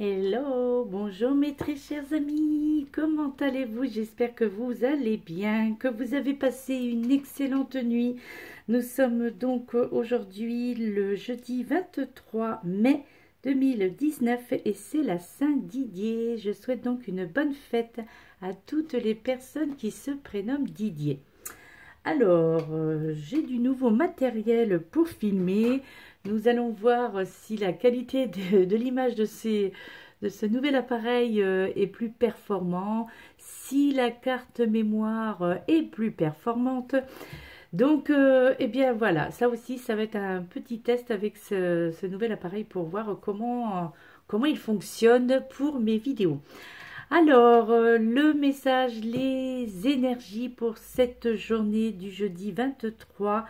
Hello, bonjour mes très chers amis, comment allez-vous? J'espère que vous allez bien, que vous avez passé une excellente nuit. Nous sommes donc aujourd'hui le jeudi 23 mai 2019 et c'est la Saint-Didier. Je souhaite donc une bonne fête à toutes les personnes qui se prénomment Didier. Alors, j'ai du nouveau matériel pour filmer. Nous allons voir si la qualité de l'image de ce nouvel appareil est plus performant, si la carte mémoire est plus performante. Donc, eh bien voilà, ça aussi, ça va être un petit test avec ce nouvel appareil pour voir comment il fonctionne pour mes vidéos. Alors, le message, les énergies pour cette journée du jeudi 23,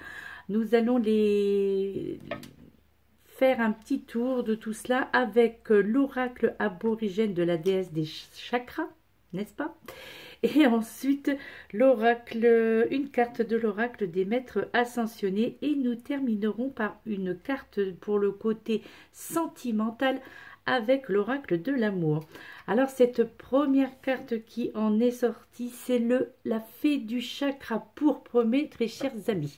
nous allons les faire un petit tour de tout cela avec l'oracle aborigène de la déesse des chakras, n'est-ce pas? Et ensuite, l'oracle, une carte de l'oracle des maîtres ascensionnés. Et nous terminerons par une carte pour le côté sentimental avec l'oracle de l'amour. Alors, cette première carte qui en est sortie, c'est la fée du chakra pourpre, mes très chers amis.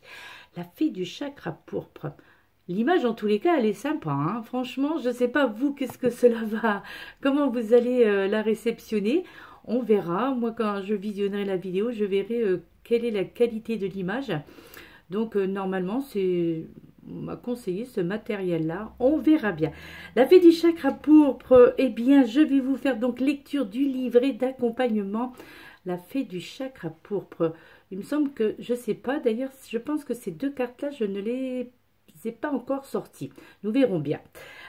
La fée du chakra pourpre. L'image, en tous les cas, elle est sympa, hein. Franchement, je ne sais pas vous, qu'est-ce que cela va, comment vous allez la réceptionner. On verra. Moi, quand je visionnerai la vidéo, je verrai quelle est la qualité de l'image. Donc, normalement, on m'a conseillé ce matériel-là. On verra bien. La fée du chakra pourpre, eh bien, je vais vous faire donc lecture du livret d'accompagnement. La fée du chakra pourpre. Il me semble que, je ne sais pas, d'ailleurs, je pense que ces deux cartes-là, je ne les ai pas encore sorties. Nous verrons bien.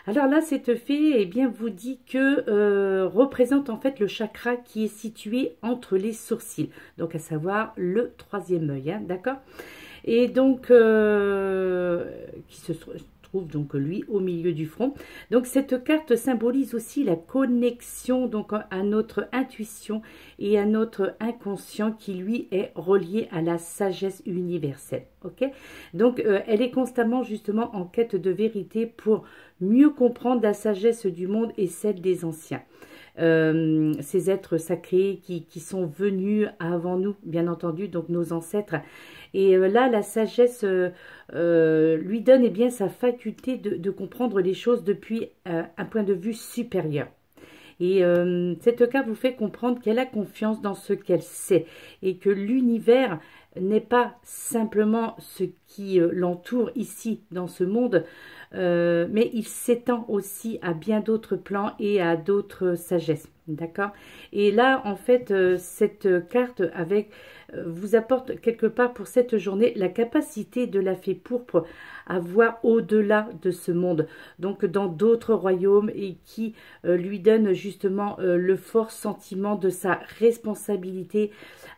Alors là, cette fée, eh bien, vous dit que représente en fait le chakra qui est situé entre les sourcils. Donc, à savoir le troisième œil, hein, d'accord? Et donc, qui se trouve donc lui au milieu du front. Donc, cette carte symbolise aussi la connexion donc à notre intuition et à notre inconscient qui lui est relié à la sagesse universelle. Ok? Donc, elle est constamment justement en quête de vérité pour mieux comprendre la sagesse du monde et celle des anciens. Ces êtres sacrés qui sont venus avant nous, bien entendu, donc nos ancêtres. Et là, la sagesse lui donne eh bien, sa faculté de comprendre les choses depuis un point de vue supérieur. Et cette carte vous fait comprendre qu'elle a confiance dans ce qu'elle sait et que l'univers n'est pas simplement ce qui l'entoure ici dans ce monde, mais il s'étend aussi à bien d'autres plans et à d'autres sagesses. D'accord? Et là, en fait, cette carte vous apporte quelque part pour cette journée la capacité de la fée pourpre à voir au-delà de ce monde, donc dans d'autres royaumes, et qui lui donne justement le fort sentiment de sa responsabilité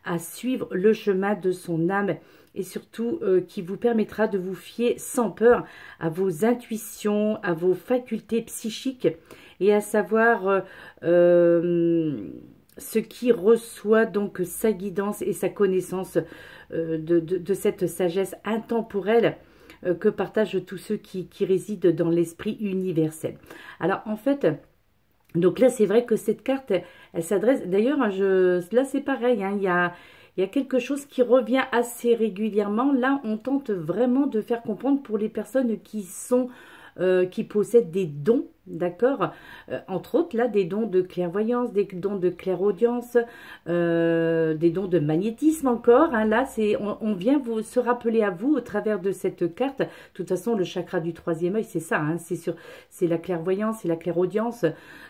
à suivre le chemin de son âme, et surtout qui vous permettra de vous fier sans peur à vos intuitions, à vos facultés psychiques, et à savoir ce qui reçoit donc sa guidance et sa connaissance de cette sagesse intemporelle que partagent tous ceux qui résident dans l'esprit universel. Alors en fait, donc là c'est vrai que cette carte, elle s'adresse, d'ailleurs là c'est pareil, hein, il y a quelque chose qui revient assez régulièrement. Là on tente vraiment de faire comprendre pour les personnes qui possèdent des dons, d'accord, entre autres là des dons de clairvoyance, des dons de clairaudience, des dons de magnétisme encore, hein. Là on vient se rappeler à vous au travers de cette carte. De toute façon le chakra du troisième œil c'est ça, hein, c'est la clairvoyance, c'est la clairaudience,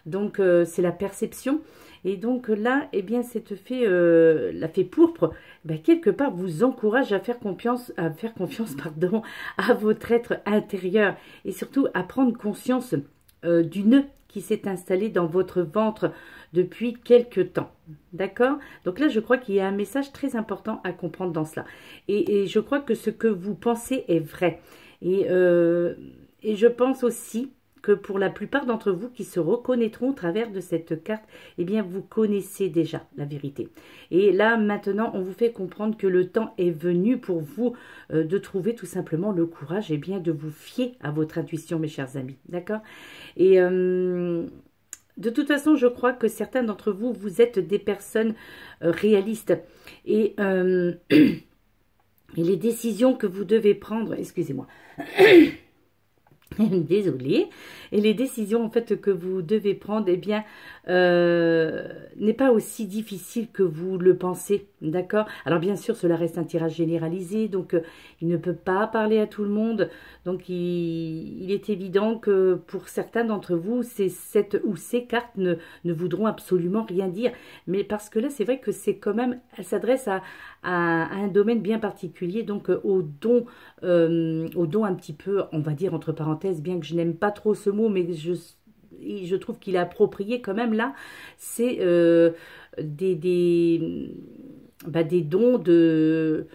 donc c'est la perception. Et donc là, eh bien, cette fée, la fée pourpre, ben, quelque part vous encourage à faire confiance, pardon, à votre être intérieur, et surtout à prendre conscience du nœud qui s'est installé dans votre ventre depuis quelque temps. D'accord? Donc là, je crois qu'il y a un message très important à comprendre dans cela. Et je crois que ce que vous pensez est vrai. Et je pense aussi que pour la plupart d'entre vous qui se reconnaîtront au travers de cette carte, eh bien, vous connaissez déjà la vérité. Et là, maintenant, on vous fait comprendre que le temps est venu pour vous de trouver tout simplement le courage, eh bien, de vous fier à votre intuition, mes chers amis. D'accord? Et de toute façon, je crois que certains d'entre vous, vous êtes des personnes réalistes. Et, et les décisions que vous devez prendre, excusez-moi, désolée, et les décisions en fait que vous devez prendre, eh bien, n'est pas aussi difficile que vous le pensez, d'accord? Alors bien sûr, cela reste un tirage généralisé, donc il ne peut pas parler à tout le monde, donc il est évident que pour certains d'entre vous, cette ou ces cartes ne voudront absolument rien dire, mais parce que là, c'est vrai que c'est quand même, elle s'adresse à un domaine bien particulier, donc au don un petit peu, on va dire entre parenthèses, bien que je n'aime pas trop ce mot, mais je trouve qu'il est approprié quand même là, c'est des dons de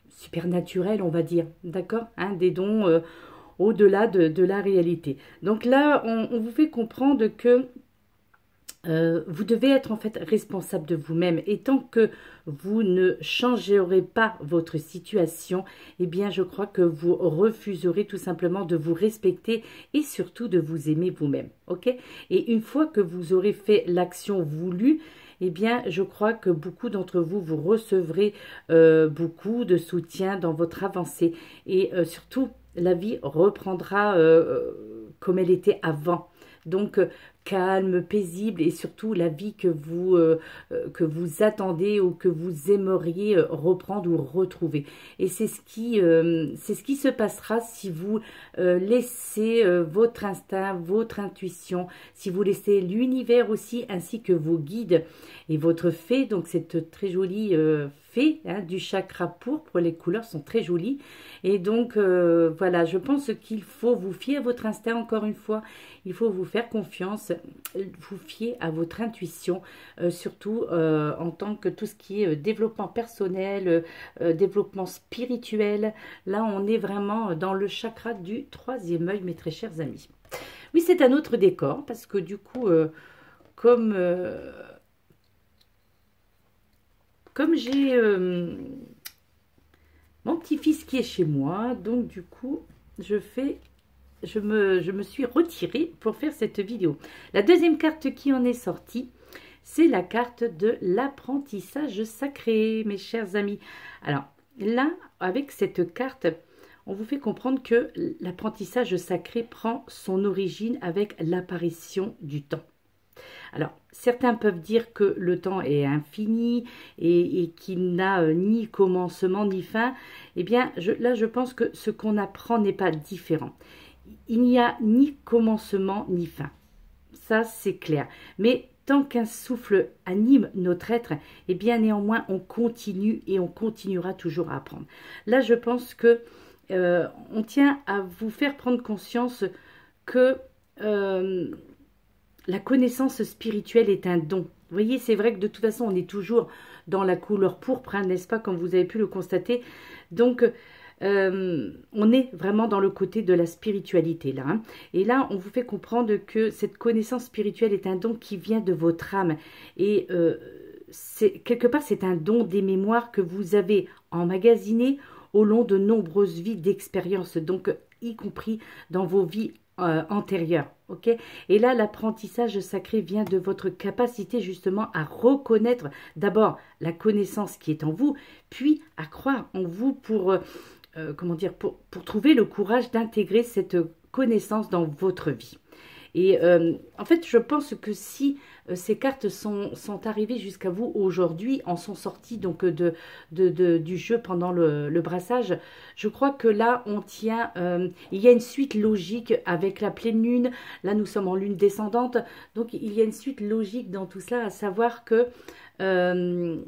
supernaturels, on va dire, d'accord, hein, des dons au-delà de la réalité. Donc là, on vous fait comprendre que vous devez être en fait responsable de vous-même, et tant que vous ne changerez pas votre situation, eh bien je crois que vous refuserez tout simplement de vous respecter et surtout de vous aimer vous-même, ok? Et une fois que vous aurez fait l'action voulue, eh bien, je crois que beaucoup d'entre vous, vous recevrez beaucoup de soutien dans votre avancée, et surtout, la vie reprendra comme elle était avant. Donc, calme, paisible, et surtout la vie que vous attendez ou que vous aimeriez reprendre ou retrouver. Et c'est ce qui se passera si vous laissez votre instinct, votre intuition, si vous laissez l'univers aussi, ainsi que vos guides et votre fée, donc cette très jolie fée hein, du chakra pourpre, les couleurs sont très jolies. Et donc, voilà, je pense qu'il faut vous fier à votre instinct encore une fois. Il faut vous faire confiance, vous fier à votre intuition, surtout en tant que tout ce qui est développement personnel, développement spirituel. Là, on est vraiment dans le chakra du 3e œil, mes très chers amis. Oui, c'est un autre décor, parce que du coup, comme j'ai mon petit-fils qui est chez moi, donc du coup, je me suis retirée pour faire cette vidéo. La deuxième carte qui en est sortie, c'est la carte de l'apprentissage sacré, mes chers amis. Alors là, avec cette carte, on vous fait comprendre que l'apprentissage sacré prend son origine avec l'apparition du temps. Alors, certains peuvent dire que le temps est infini et qu'il n'a ni commencement ni fin. Eh bien, là, je pense que ce qu'on apprend n'est pas différent. Il n'y a ni commencement ni fin. Ça, c'est clair. Mais tant qu'un souffle anime notre être, eh bien, néanmoins, on continue et on continuera toujours à apprendre. Là, je pense que on tient à vous faire prendre conscience que la connaissance spirituelle est un don. Vous voyez, c'est vrai que de toute façon, on est toujours dans la couleur pourpre, hein, n'est-ce pas, comme vous avez pu le constater. Donc, on est vraiment dans le côté de la spiritualité, là. Hein. Et là, on vous fait comprendre que cette connaissance spirituelle est un don qui vient de votre âme. Et quelque part, c'est un don des mémoires que vous avez emmagasinées au long de nombreuses vies d'expérience, donc y compris dans vos vies antérieure, ok? Et là, l'apprentissage sacré vient de votre capacité justement à reconnaître d'abord la connaissance qui est en vous, puis à croire en vous pour, comment dire, pour trouver le courage d'intégrer cette connaissance dans votre vie. Et en fait, je pense que si ces cartes sont arrivées jusqu'à vous aujourd'hui, en sont sorties donc du jeu pendant le brassage, je crois que là, on tient, il y a une suite logique avec la pleine lune. Là, nous sommes en lune descendante, donc il y a une suite logique dans tout cela, à savoir que il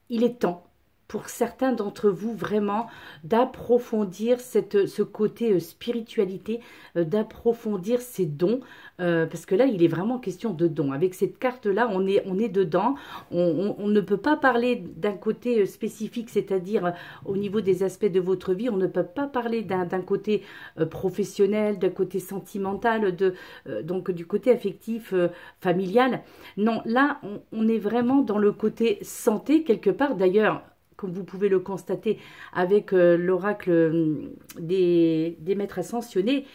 est temps pour certains d'entre vous vraiment d'approfondir ce côté spiritualité, d'approfondir ces dons, parce que là il est vraiment question de dons. Avec cette carte là on est dedans, on ne peut pas parler d'un côté spécifique, c'est-à-dire au niveau des aspects de votre vie, on ne peut pas parler d'un côté professionnel, d'un côté sentimental, donc du côté affectif, familial. Non, là on est vraiment dans le côté santé quelque part. D'ailleurs, comme vous pouvez le constater avec l'oracle des maîtres ascensionnés,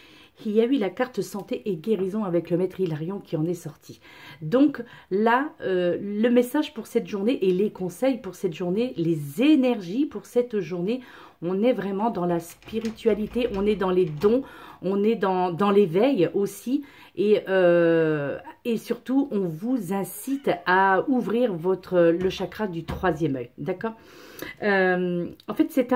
il y a eu la carte santé et guérison avec le maître Hilarion qui en est sorti. Donc là, le message pour cette journée et les conseils pour cette journée, les énergies pour cette journée, on est vraiment dans la spiritualité, on est dans les dons, on est dans l'éveil aussi. Et surtout, on vous incite à ouvrir le chakra du troisième œil, d'accord? En fait,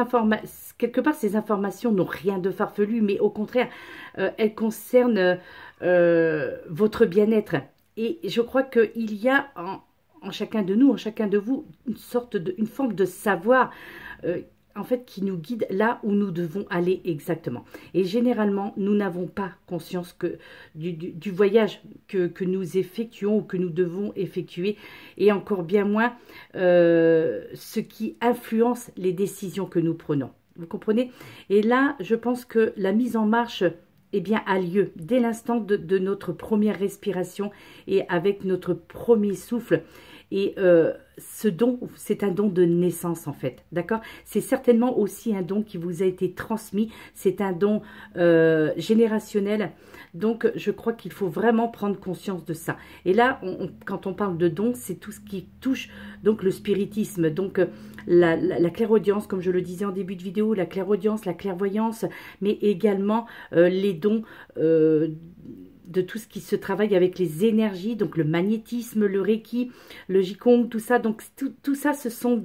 quelque part, ces informations n'ont rien de farfelu, mais au contraire, elles concernent votre bien-être. Et je crois qu'il y a en chacun de nous, en chacun de vous, une forme de savoir en fait, qui nous guide là où nous devons aller exactement. Et généralement, nous n'avons pas conscience du voyage que nous effectuons ou que nous devons effectuer, et encore bien moins ce qui influence les décisions que nous prenons. Vous comprenez? Et là, je pense que la mise en marche a lieu dès l'instant de notre première respiration et avec notre premier souffle. Et ce don, c'est un don de naissance en fait, d'accord? C'est certainement aussi un don qui vous a été transmis, c'est un don générationnel. Donc, je crois qu'il faut vraiment prendre conscience de ça. Et là, quand on parle de don, c'est tout ce qui touche donc le spiritisme, donc la clairaudience, comme je le disais en début de vidéo, la clairaudience, la clairvoyance, mais également les dons de tout ce qui se travaille avec les énergies, donc le magnétisme, le Reiki, le Qigong, tout ça. Donc tout ça, ce sont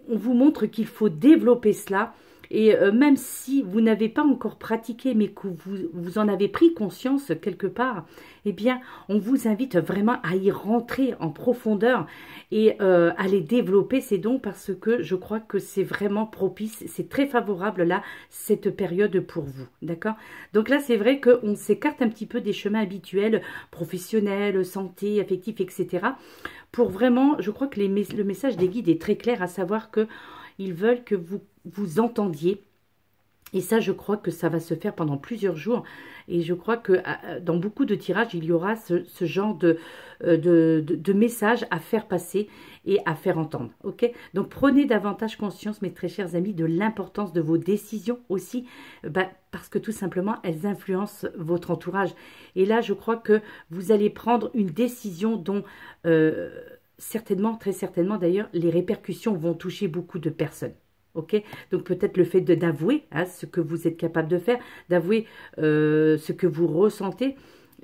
on vous montre qu'il faut développer cela. Et même si vous n'avez pas encore pratiqué, mais que vous en avez pris conscience quelque part, eh bien, on vous invite vraiment à y rentrer en profondeur et à les développer, ces dons, parce que je crois que c'est vraiment propice, c'est très favorable là, cette période pour vous, d'accord? Donc là, c'est vrai qu'on s'écarte un petit peu des chemins habituels, professionnels, santé, affectifs, etc. Pour vraiment, je crois que le message des guides est très clair, à savoir que ils veulent que vous entendiez. Et ça, je crois que ça va se faire pendant plusieurs jours. Et je crois que dans beaucoup de tirages, il y aura ce genre de message à faire passer et à faire entendre. Ok? Donc, prenez davantage conscience, mes très chers amis, de l'importance de vos décisions aussi, parce que tout simplement, elles influencent votre entourage. Et là, je crois que vous allez prendre une décision dont... certainement, très certainement d'ailleurs, les répercussions vont toucher beaucoup de personnes. Ok? Donc peut-être le fait d'avouer ce que vous êtes capable de faire, d'avouer ce que vous ressentez,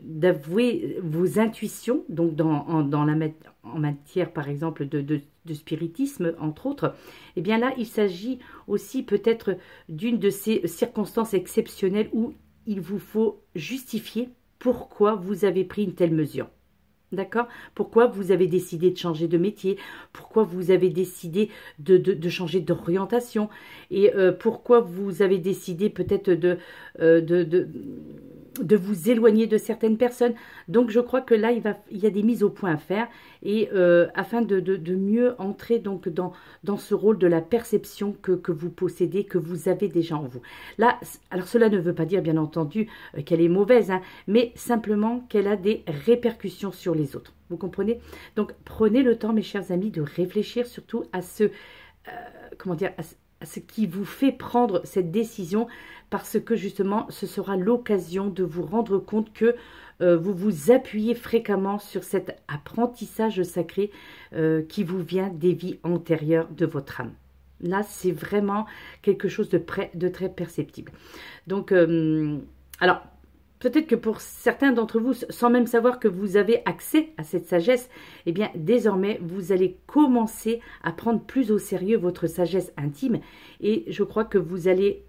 d'avouer vos intuitions, donc en matière par exemple de spiritisme entre autres. Et bien là, il s'agit aussi peut-être d'une de ces circonstances exceptionnelles où il vous faut justifier pourquoi vous avez pris une telle mesure. D'accord? Pourquoi vous avez décidé de changer de métier? Pourquoi vous avez décidé de changer d'orientation? Et pourquoi vous avez décidé peut-être de vous éloigner de certaines personnes? Donc, je crois que là, il y a des mises au point à faire. Et afin de mieux entrer donc dans ce rôle de la perception que vous possédez, que vous avez déjà en vous. Là, alors cela ne veut pas dire, bien entendu, qu'elle est mauvaise, hein, mais simplement qu'elle a des répercussions sur les autres. Vous comprenez? Donc, prenez le temps, mes chers amis, de réfléchir surtout à ce qui vous fait prendre cette décision, parce que justement, ce sera l'occasion de vous rendre compte que vous vous appuyez fréquemment sur cet apprentissage sacré qui vous vient des vies antérieures de votre âme. Là, c'est vraiment quelque chose de très perceptible. Donc, alors, peut-être que pour certains d'entre vous, sans même savoir que vous avez accès à cette sagesse, eh bien, désormais, vous allez commencer à prendre plus au sérieux votre sagesse intime. Et je crois que vous allez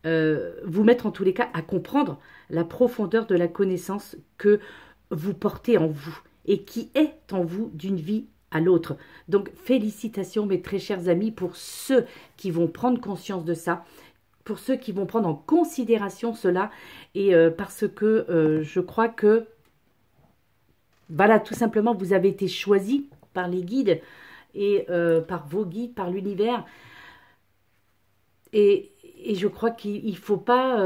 vous mettre en tous les cas à comprendre la profondeur de la connaissance que vous portez en vous et qui est en vous d'une vie à l'autre. Donc, félicitations, mes très chers amis, pour ceux qui vont prendre conscience de ça, pour ceux qui vont prendre en considération cela, et parce que je crois que, voilà, tout simplement, vous avez été choisis par les guides et par vos guides, par l'univers. Et et je crois qu'il ne faut pas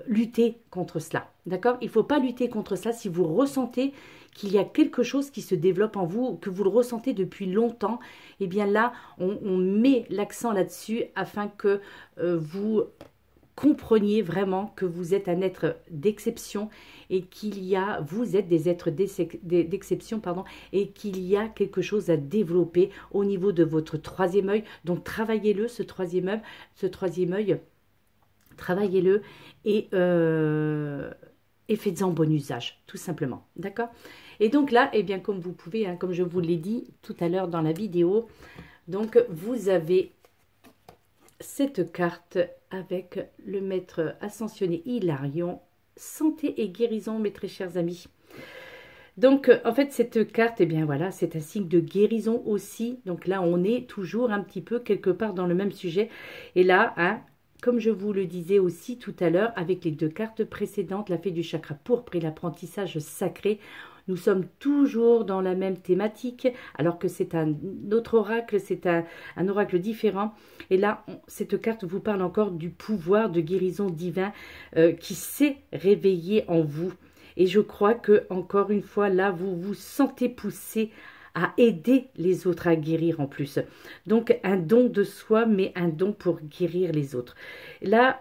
lutter contre cela. D'accord? Il ne faut pas lutter contre cela si vous ressentez qu'il y a quelque chose qui se développe en vous, que vous le ressentez depuis longtemps. Eh bien là, on met l'accent là-dessus afin que vous compreniez vraiment que vous êtes un être d'exception et vous êtes des êtres d'exception, pardon, et qu'il y a quelque chose à développer au niveau de votre troisième œil. Donc travaillez-le, ce troisième œil, travaillez-le et faites-en bon usage, tout simplement, d'accord? Et donc là, eh bien, comme vous pouvez, hein, comme je vous l'ai dit tout à l'heure dans la vidéo, donc vous avez cette carte avec le maître ascensionné Hilarion, santé et guérison, mes très chers amis. Donc, en fait, cette carte, eh bien voilà, c'est un signe de guérison aussi. Donc là, on est toujours un petit peu quelque part dans le même sujet. Et là, hein, comme je vous le disais aussi tout à l'heure, avec les deux cartes précédentes, la fée du chakra pourpre et l'apprentissage sacré, nous sommes toujours dans la même thématique, alors que c'est un autre oracle, c'est un oracle différent. Et là, cette carte vous parle encore du pouvoir de guérison divin qui s'est réveillé en vous. Et je crois que, encore une fois, là, vous vous sentez poussé à aider les autres à guérir en plus. Donc, un don de soi, mais un don pour guérir les autres. Là,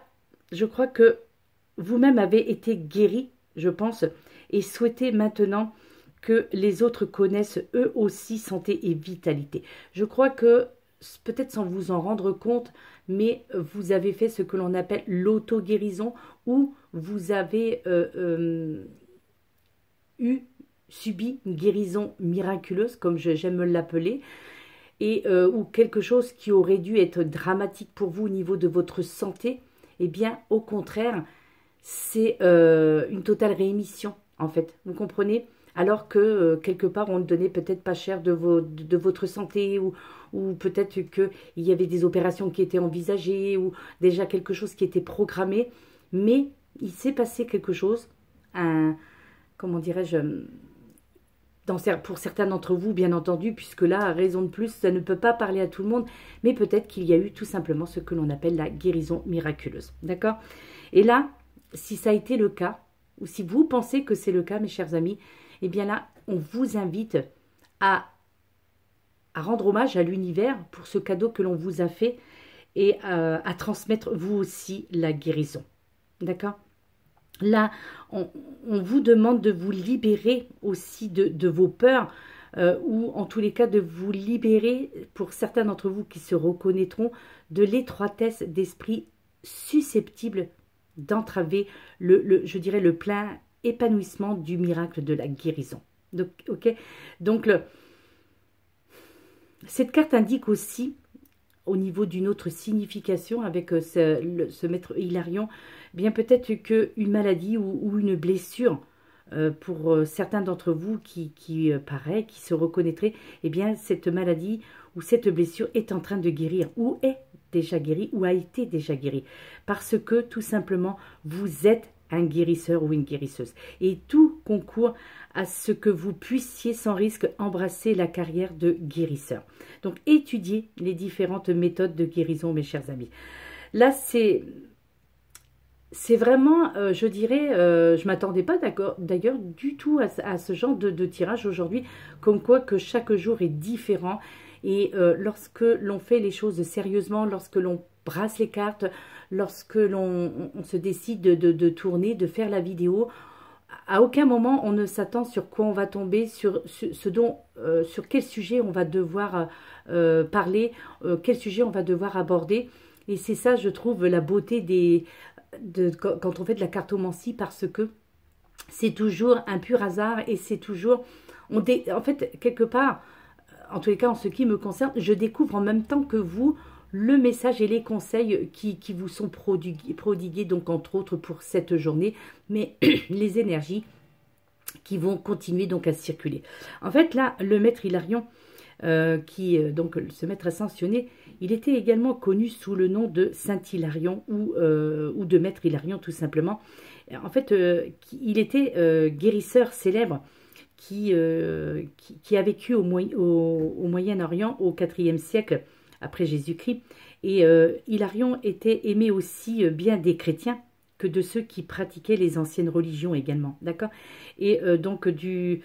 je crois que vous-même avez été guéri, je pense, et souhaitez maintenant que les autres connaissent eux aussi santé et vitalité. Je crois que, peut-être sans vous en rendre compte, mais vous avez fait ce que l'on appelle l'auto-guérison, ou vous avez subi une guérison miraculeuse, comme j'aime l'appeler, et ou quelque chose qui aurait dû être dramatique pour vous au niveau de votre santé, eh bien, au contraire, c'est une totale réémission, en fait. Vous comprenez? Alors que, quelque part, on ne donnait peut-être pas cher de votre santé, ou peut-être qu'il y avait des opérations qui étaient envisagées, ou déjà quelque chose qui était programmé. Mais il s'est passé quelque chose, comment dirais-je, pour certains d'entre vous, bien entendu, puisque là, à raison de plus, ça ne peut pas parler à tout le monde, mais peut-être qu'il y a eu tout simplement ce que l'on appelle la guérison miraculeuse. D'accord? Et là, si ça a été le cas, ou si vous pensez que c'est le cas, mes chers amis, eh bien là, on vous invite à rendre hommage à l'univers pour ce cadeau que l'on vous a fait et à transmettre vous aussi la guérison. D'accord? Là, on vous demande de vous libérer aussi de vos peurs, ou en tous les cas de vous libérer, pour certains d'entre vous qui se reconnaîtront, de l'étroitesse d'esprit susceptible d'entraver je dirais, le plein épanouissement du miracle de la guérison. Donc, ok. Donc, cette carte indique aussi, au niveau d'une autre signification avec ce maître Hilarion, bien peut-être qu'une maladie ou une blessure, pour certains d'entre vous qui se reconnaîtraient, eh bien cette maladie ou cette blessure est en train de guérir, ou est déjà guérie, ou a été déjà guérie, parce que tout simplement vous êtes un guérisseur ou une guérisseuse. Et tout concourt à ce que vous puissiez sans risque embrasser la carrière de guérisseur. Donc étudiez les différentes méthodes de guérison, mes chers amis. Là, c'est vraiment, je dirais, je ne m'attendais pas d'ailleurs du tout à ce genre de tirage aujourd'hui, comme quoi que chaque jour est différent. Et lorsque l'on fait les choses sérieusement, lorsque l'on brasse les cartes, lorsque l'on se décide de tourner, de faire la vidéo, à aucun moment on ne s'attend sur quoi on va tomber, sur quel sujet on va devoir parler, quel sujet on va devoir aborder. Et c'est ça, je trouve, la beauté quand on fait de la cartomancie, parce que c'est toujours un pur hasard et c'est toujours... en fait, quelque part, en tous les cas, en ce qui me concerne, je découvre en même temps que vous le message et les conseils qui vous sont prodigués, donc entre autres pour cette journée, mais les énergies qui vont continuer donc à circuler. En fait, là, le maître Hilarion, donc ce maître ascensionné, il était également connu sous le nom de Saint Hilarion ou de maître Hilarion tout simplement. En fait, il était guérisseur célèbre qui a vécu au Moyen-Orient au IVe siècle après Jésus-Christ. Et Hilarion était aimé aussi bien des chrétiens que de ceux qui pratiquaient les anciennes religions également, d'accord. Et donc de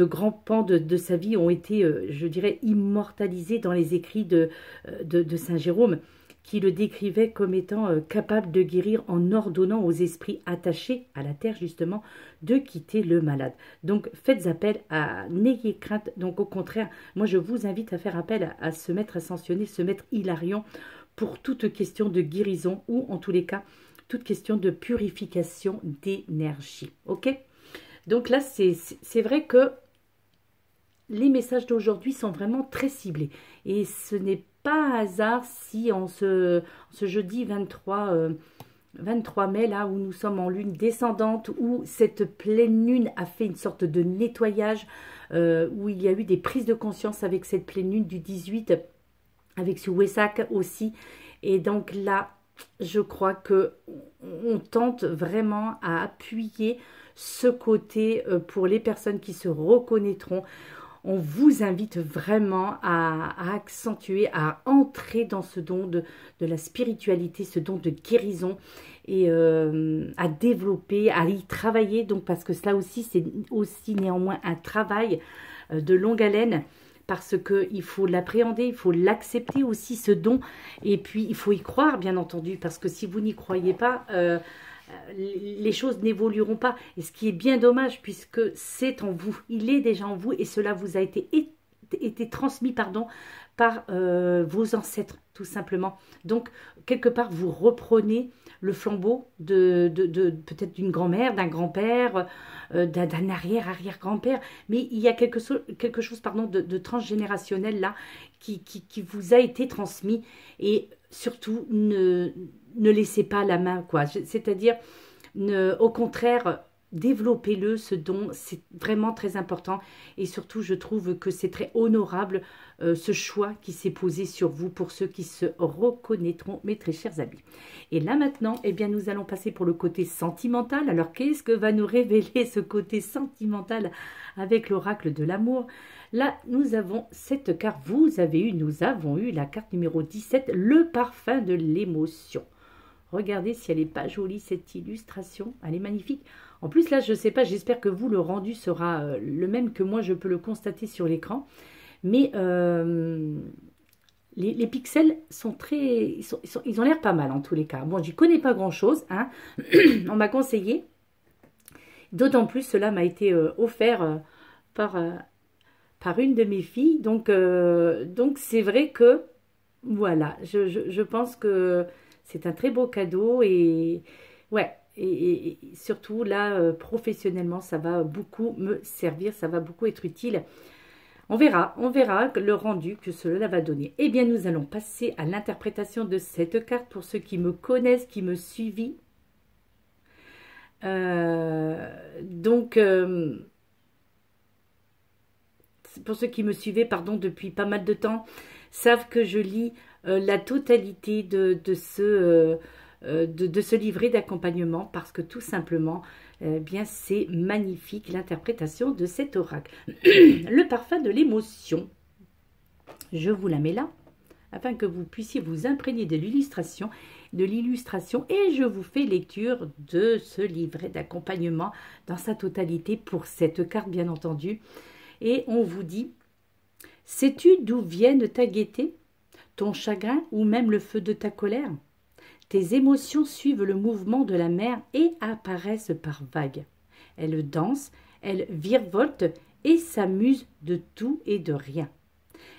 grands pans de sa vie ont été, je dirais, immortalisés dans les écrits de Saint Jérôme, qui le décrivait comme étant capable de guérir en ordonnant aux esprits attachés à la terre, justement, de quitter le malade. Donc, faites appel à... N'ayez crainte. Donc, au contraire, moi, je vous invite à faire appel à ce maître ascensionné, ce maître Hilarion, pour toute question de guérison ou, en tous les cas, toute question de purification d'énergie. Ok? Donc là, c'est vrai que les messages d'aujourd'hui sont vraiment très ciblés. Et ce n'est pas hasard si en ce jeudi 23 mai, là où nous sommes en lune descendante, où cette pleine lune a fait une sorte de nettoyage, où il y a eu des prises de conscience avec cette pleine lune du 18, avec ce Wesak aussi. Et donc là, je crois que on tente vraiment à appuyer ce côté pour les personnes qui se reconnaîtront. On vous invite vraiment à accentuer, à entrer dans ce don de la spiritualité, ce don de guérison, et à développer, à y travailler. Donc, parce que cela aussi, c'est aussi néanmoins un travail de longue haleine, parce qu'il faut l'appréhender, il faut l'accepter aussi, ce don. Et puis, il faut y croire, bien entendu, parce que si vous n'y croyez pas, les choses n'évolueront pas. Et ce qui est bien dommage, puisque c'est en vous, il est déjà en vous, et cela vous a été transmis, pardon, par vos ancêtres, tout simplement. Donc, quelque part, vous reprenez le flambeau peut-être d'une grand-mère, d'un grand-père, d'un arrière-arrière-grand-père, mais il y a quelque chose pardon, de transgénérationnel là qui vous a été transmis, et surtout ne laissez pas la main, quoi. C'est-à-dire, au contraire, développez-le, ce don, c'est vraiment très important, et surtout je trouve que c'est très honorable ce choix qui s'est posé sur vous pour ceux qui se reconnaîtront, mes très chers amis. Et là maintenant, eh bien, nous allons passer pour le côté sentimental. Alors qu'est-ce que va nous révéler ce côté sentimental avec l'oracle de l'amour? Là, nous avons cette carte, nous avons eu la carte numéro 17, le parfum de l'émotion. Regardez si elle n'est pas jolie, cette illustration. Elle est magnifique. En plus, là, je ne sais pas, j'espère que vous, le rendu sera le même que moi, je peux le constater sur l'écran. Mais les pixels sont très... Ils ont l'air pas mal, en tous les cas. Bon, j'y connais pas grand-chose, hein. On m'a conseillé. D'autant plus, cela m'a été offert par une de mes filles. Donc c'est vrai que, voilà, je pense que c'est un très beau cadeau. Et ouais, et surtout là, professionnellement, ça va beaucoup me servir, ça va beaucoup être utile. On verra le rendu que cela va donner. Eh bien, nous allons passer à l'interprétation de cette carte pour ceux qui me connaissent, qui me suivent. Pour ceux qui me suivaient, pardon, depuis pas mal de temps, savent que je lis la totalité de ce livret d'accompagnement, parce que tout simplement, bien, c'est magnifique l'interprétation de cet oracle. Le parfum de l'émotion, je vous la mets là, afin que vous puissiez vous imprégner de l'illustration, et je vous fais lecture de ce livret d'accompagnement dans sa totalité pour cette carte, bien entendu. Et on vous dit, sais-tu d'où viennent ta gaieté, ton chagrin ou même le feu de ta colère? Tes émotions suivent le mouvement de la mer et apparaissent par vagues. Elles dansent, elles virevoltent et s'amusent de tout et de rien.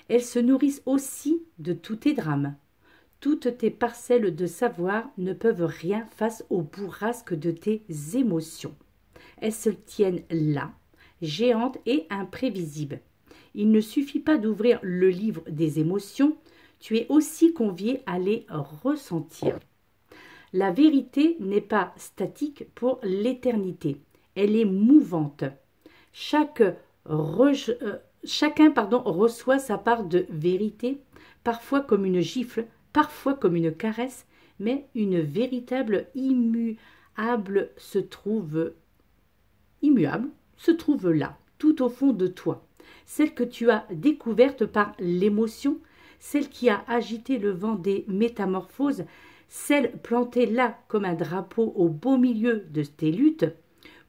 Elles se nourrissent aussi de tous tes drames. Toutes tes parcelles de savoir ne peuvent rien face au bourrasque de tes émotions. Elles se tiennent là, géantes et imprévisibles. Il ne suffit pas d'ouvrir le livre des émotions, tu es aussi convié à les ressentir. La vérité n'est pas statique pour l'éternité, elle est mouvante. Chacun reçoit sa part de vérité, parfois comme une gifle, parfois comme une caresse, mais une véritable immuable se trouve là, tout au fond de toi. Celle que tu as découverte par l'émotion, celle qui a agité le vent des métamorphoses, celle plantée là comme un drapeau au beau milieu de tes luttes,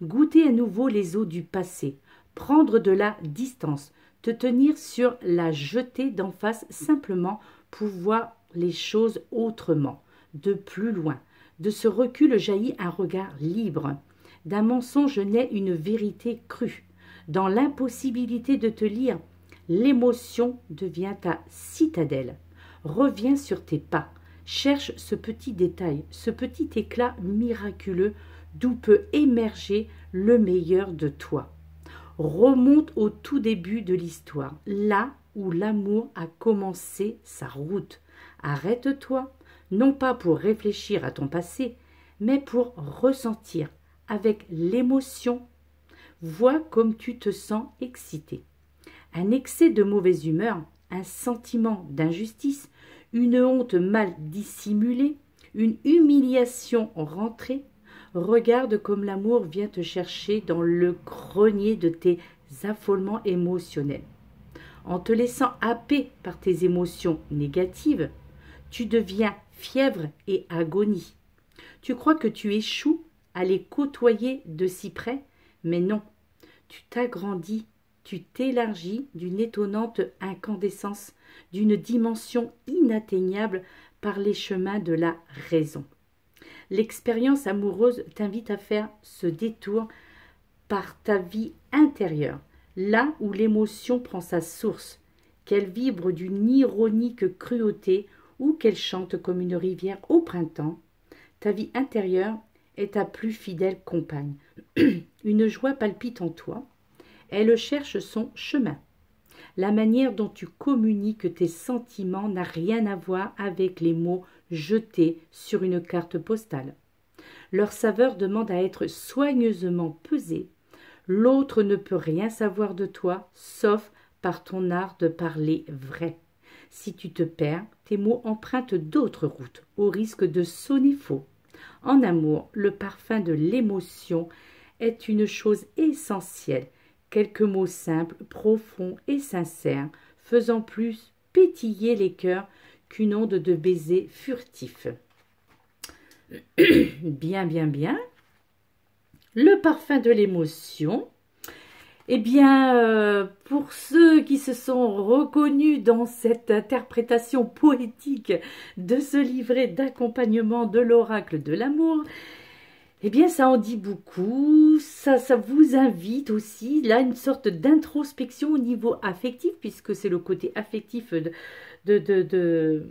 goûter à nouveau les eaux du passé, prendre de la distance, te tenir sur la jetée d'en face simplement pour voir les choses autrement, de plus loin. De ce recul jaillit un regard libre. D'un mensonge naît une vérité crue. Dans l'impossibilité de te lire, l'émotion devient ta citadelle. Reviens sur tes pas. Cherche ce petit détail, ce petit éclat miraculeux d'où peut émerger le meilleur de toi. Remonte au tout début de l'histoire, là où l'amour a commencé sa route. Arrête-toi, non pas pour réfléchir à ton passé, mais pour ressentir avec l'émotion. Vois comme tu te sens excité. Un excès de mauvaise humeur, un sentiment d'injustice, une honte mal dissimulée, une humiliation rentrée. Regarde comme l'amour vient te chercher dans le grenier de tes affolements émotionnels. En te laissant happer par tes émotions négatives, tu deviens fièvre et agonie. Tu crois que tu échoues à les côtoyer de si près, mais non, tu t'agrandis, tu t'élargis d'une étonnante incandescence, d'une dimension inatteignable par les chemins de la raison. L'expérience amoureuse t'invite à faire ce détour par ta vie intérieure, là où l'émotion prend sa source, qu'elle vibre d'une ironique cruauté ou qu'elle chante comme une rivière au printemps. Ta vie intérieure est ta plus fidèle compagne. Une joie palpite en toi. Elle cherche son chemin. La manière dont tu communiques tes sentiments n'a rien à voir avec les mots jetés sur une carte postale. Leur saveur demande à être soigneusement pesée. L'autre ne peut rien savoir de toi, sauf par ton art de parler vrai. Si tu te perds, tes mots empruntent d'autres routes, au risque de sonner faux. En amour, le parfum de l'émotion est une chose essentielle. Quelques mots simples, profonds et sincères, faisant plus pétiller les cœurs qu'une onde de baisers furtifs. Bien, bien, bien. Le parfum de l'émotion. Eh bien, pour ceux qui se sont reconnus dans cette interprétation poétique de ce livret d'accompagnement de l'oracle de l'amour, eh bien, ça en dit beaucoup. Ça vous invite aussi, là, une sorte d'introspection au niveau affectif, puisque c'est le côté affectif de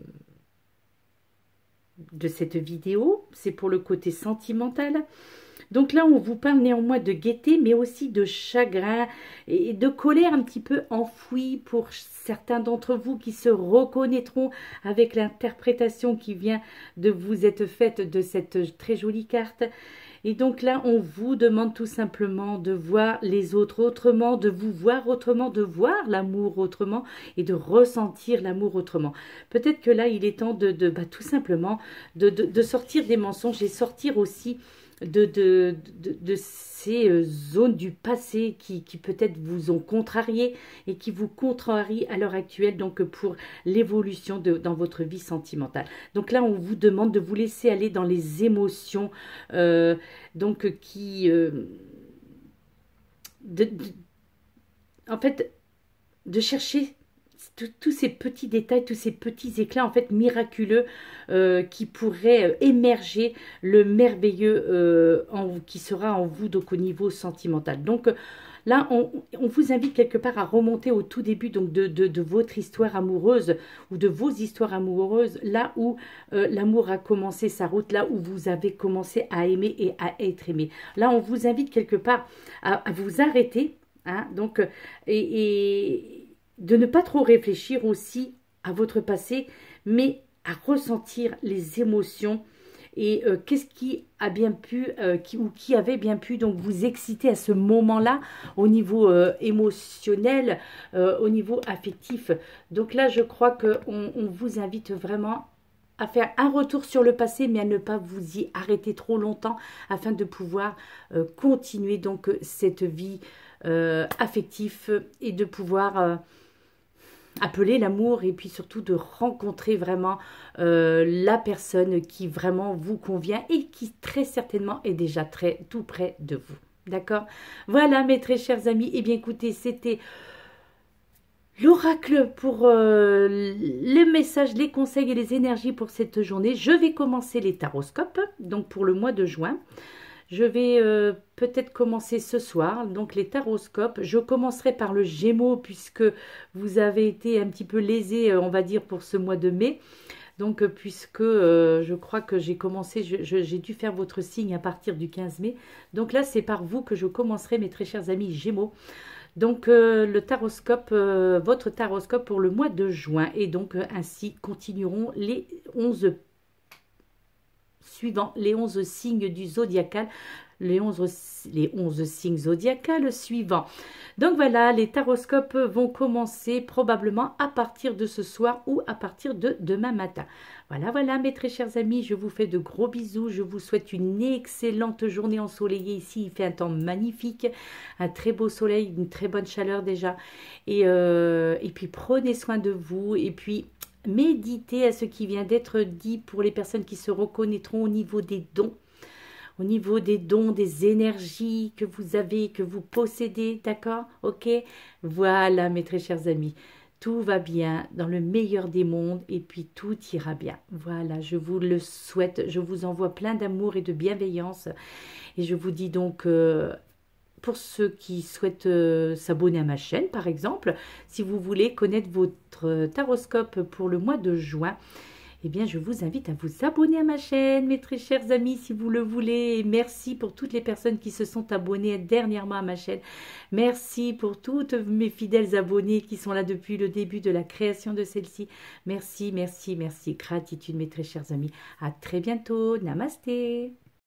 cette vidéo. C'est pour le côté sentimental. Donc là, on vous parle néanmoins de gaieté, mais aussi de chagrin et de colère un petit peu enfouie pour certains d'entre vous qui se reconnaîtront avec l'interprétation qui vient de vous être faite de cette très jolie carte. Et donc là, on vous demande tout simplement de voir les autres autrement, de vous voir autrement, de voir l'amour autrement et de ressentir l'amour autrement. Peut-être que là, il est temps tout simplement de sortir des mensonges et sortir aussi de ces zones du passé qui peut-être vous ont contrarié et qui vous contrarient à l'heure actuelle, donc pour l'évolution dans votre vie sentimentale. Donc là, on vous demande de vous laisser aller dans les émotions donc qui en fait de chercher tous ces petits détails, tous ces petits éclats en fait miraculeux qui pourraient émerger le merveilleux qui sera en vous donc au niveau sentimental. Donc là, on vous invite quelque part à remonter au tout début donc de votre histoire amoureuse ou de vos histoires amoureuses, là où l'amour a commencé sa route, là où vous avez commencé à aimer et à être aimé. Là, on vous invite quelque part à vous arrêter, hein, donc, et de ne pas trop réfléchir aussi à votre passé, mais à ressentir les émotions et qu'est-ce qui a bien pu, qui avait bien pu donc vous exciter à ce moment-là au niveau émotionnel, au niveau affectif. Donc là, je crois qu'on vous invite vraiment à faire un retour sur le passé, mais à ne pas vous y arrêter trop longtemps afin de pouvoir continuer donc cette vie affective et de pouvoir appeler l'amour et puis surtout de rencontrer vraiment la personne qui vraiment vous convient et qui très certainement est déjà tout près de vous. D'accord? Voilà mes très chers amis. Eh bien écoutez, c'était l'oracle pour les messages, les conseils et les énergies pour cette journée. Je vais commencer les taroscopes, donc pour le mois de juin. Je vais peut-être commencer ce soir, donc les taroscopes. Je commencerai par le Gémeaux puisque vous avez été un petit peu lésé, on va dire, pour ce mois de mai. Donc puisque je crois que j'ai commencé, j'ai dû faire votre signe à partir du 15 mai. Donc là, c'est par vous que je commencerai, mes très chers amis Gémeaux. Donc le taroscope, votre taroscope pour le mois de juin. Et donc ainsi continueront les 11 suivant les 11 signes du zodiacal, les 11 signes zodiacales suivants. Donc voilà, les taroscopes vont commencer probablement à partir de ce soir ou à partir de demain matin. Voilà, voilà mes très chers amis, je vous fais de gros bisous, je vous souhaite une excellente journée ensoleillée ici, il fait un temps magnifique, un très beau soleil, une très bonne chaleur déjà, et puis prenez soin de vous, et puis méditez à ce qui vient d'être dit pour les personnes qui se reconnaîtront au niveau des dons. Au niveau des dons, des énergies que vous avez, que vous possédez, d'accord? Ok? Voilà, mes très chers amis. Tout va bien dans le meilleur des mondes et puis tout ira bien. Voilà, je vous le souhaite. Je vous envoie plein d'amour et de bienveillance. Et je vous dis donc... pour ceux qui souhaitent s'abonner à ma chaîne, par exemple, si vous voulez connaître votre taroscope pour le mois de juin, eh bien, je vous invite à vous abonner à ma chaîne, mes très chers amis, si vous le voulez. Et merci pour toutes les personnes qui se sont abonnées dernièrement à ma chaîne. Merci pour toutes mes fidèles abonnés qui sont là depuis le début de la création de celle-ci. Merci, merci, merci. Gratitude, mes très chers amis. À très bientôt. Namasté.